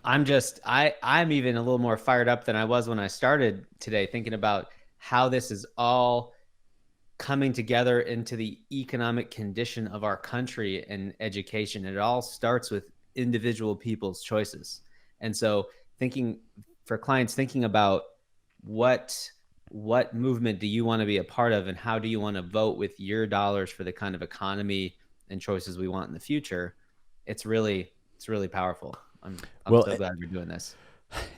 I'm even a little more fired up than I was when I started today, thinking about how this is all coming together into the economic condition of our country and education. It all starts with individual people's choices. And so thinking about what movement do you want to be a part of and how do you want to vote with your dollars for the kind of economy and choices we want in the future? It's really powerful. I'm so glad we're doing this.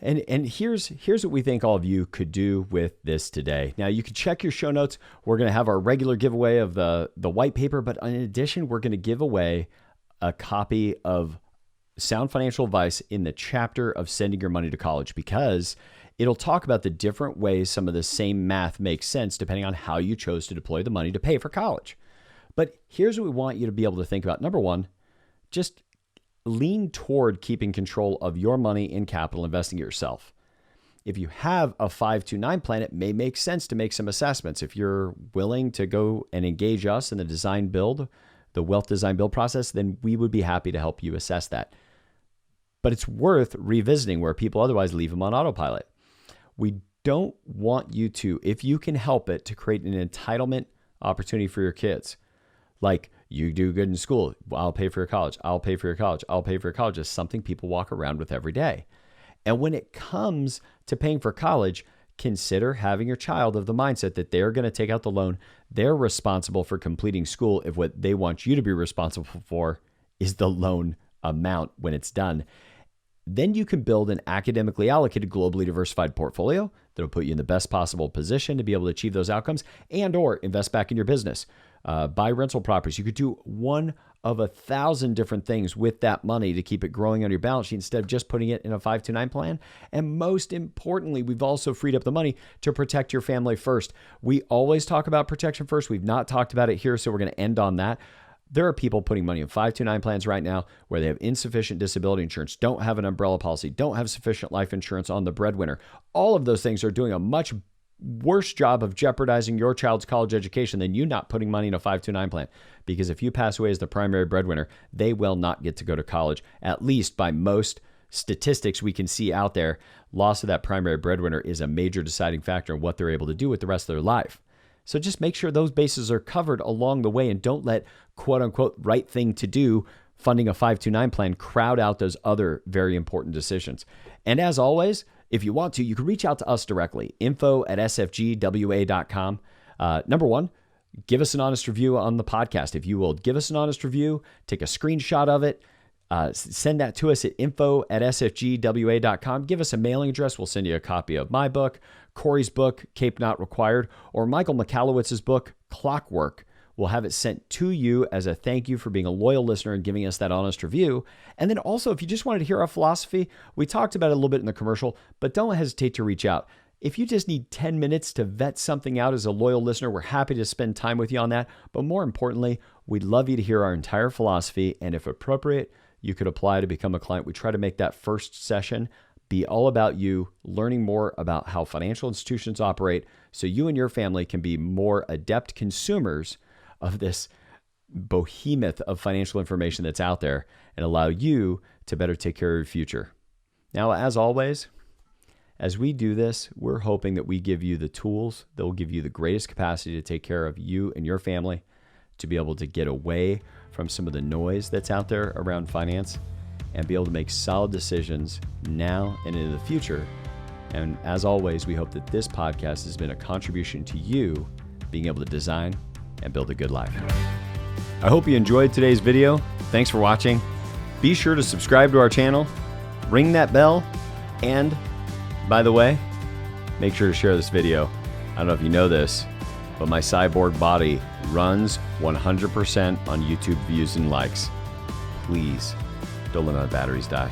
And here's what we think all of you could do with this today. Now you can check your show notes. We're going to have our regular giveaway of the white paper, but in addition, we're going to give away a copy of Sound Financial Advice in the chapter of Sending Your Money to College, because it'll talk about the different ways some of the same math makes sense depending on how you chose to deploy the money to pay for college. But here's what we want you to be able to think about. Number one, just lean toward keeping control of your money in capital investing it yourself. If you have a 529 plan, it may make sense to make some assessments. If you're willing to go and engage us in the wealth design build process, then we would be happy to help you assess that. But it's worth revisiting where people otherwise leave them on autopilot. We don't want you to, if you can help it, to create an entitlement opportunity for your kids. Like, you do good in school, I'll pay for your college, I'll pay for your college, I'll pay for your college is something people walk around with every day. And when it comes to paying for college, consider having your child of the mindset that they're going to take out the loan. They're responsible for completing school if what they want you to be responsible for is the loan amount when it's done. Then you can build an academically allocated, globally diversified portfolio that'll put you in the best possible position to be able to achieve those outcomes, and or invest back in your business. Buy rental properties. You could do one of 1,000 different things with that money to keep it growing on your balance sheet instead of just putting it in a 529 plan. And most importantly, we've also freed up the money to protect your family first. We always talk about protection first. We've not talked about it here, so we're going to end on that. There are people putting money in 529 plans right now where they have insufficient disability insurance, don't have an umbrella policy, don't have sufficient life insurance on the breadwinner. All of those things are doing a much worse job of jeopardizing your child's college education than you not putting money in a 529 plan. Because if you pass away as the primary breadwinner, they will not get to go to college. At least by most statistics we can see out there, loss of that primary breadwinner is a major deciding factor in what they're able to do with the rest of their life. So just make sure those bases are covered along the way, and don't let quote unquote right thing to do funding a 529 plan crowd out those other very important decisions. And as always, if you want to, you can reach out to us directly, info@sfgwa.com. Number one, give us an honest review on the podcast. If you will give us an honest review, take a screenshot of it, send that to us at info@sfgwa.com. Give us a mailing address. We'll send you a copy of my book, Cory's book, Cape Not Required, or Michael McAllowitz's book, Clockwork. We'll have it sent to you as a thank you for being a loyal listener and giving us that honest review. And then also, if you just wanted to hear our philosophy, we talked about it a little bit in the commercial, but don't hesitate to reach out. If you just need 10 minutes to vet something out as a loyal listener, we're happy to spend time with you on that. But more importantly, we'd love you to hear our entire philosophy. And if appropriate, you could apply to become a client. We try to make that first session be all about you learning more about how financial institutions operate so you and your family can be more adept consumers of this behemoth of financial information that's out there and allow you to better take care of your future. Now, as always, as we do this, we're hoping that we give you the tools that will give you the greatest capacity to take care of you and your family, to be able to get away from some of the noise that's out there around finance and be able to make solid decisions now and into the future. And as always, we hope that this podcast has been a contribution to you being able to design and build a good life. I hope you enjoyed today's video. Thanks for watching. Be sure to subscribe to our channel, ring that bell, and by the way, make sure to share this video. I don't know if you know this, but my cyborg body runs 100% on YouTube views and likes. Please don't let our batteries die.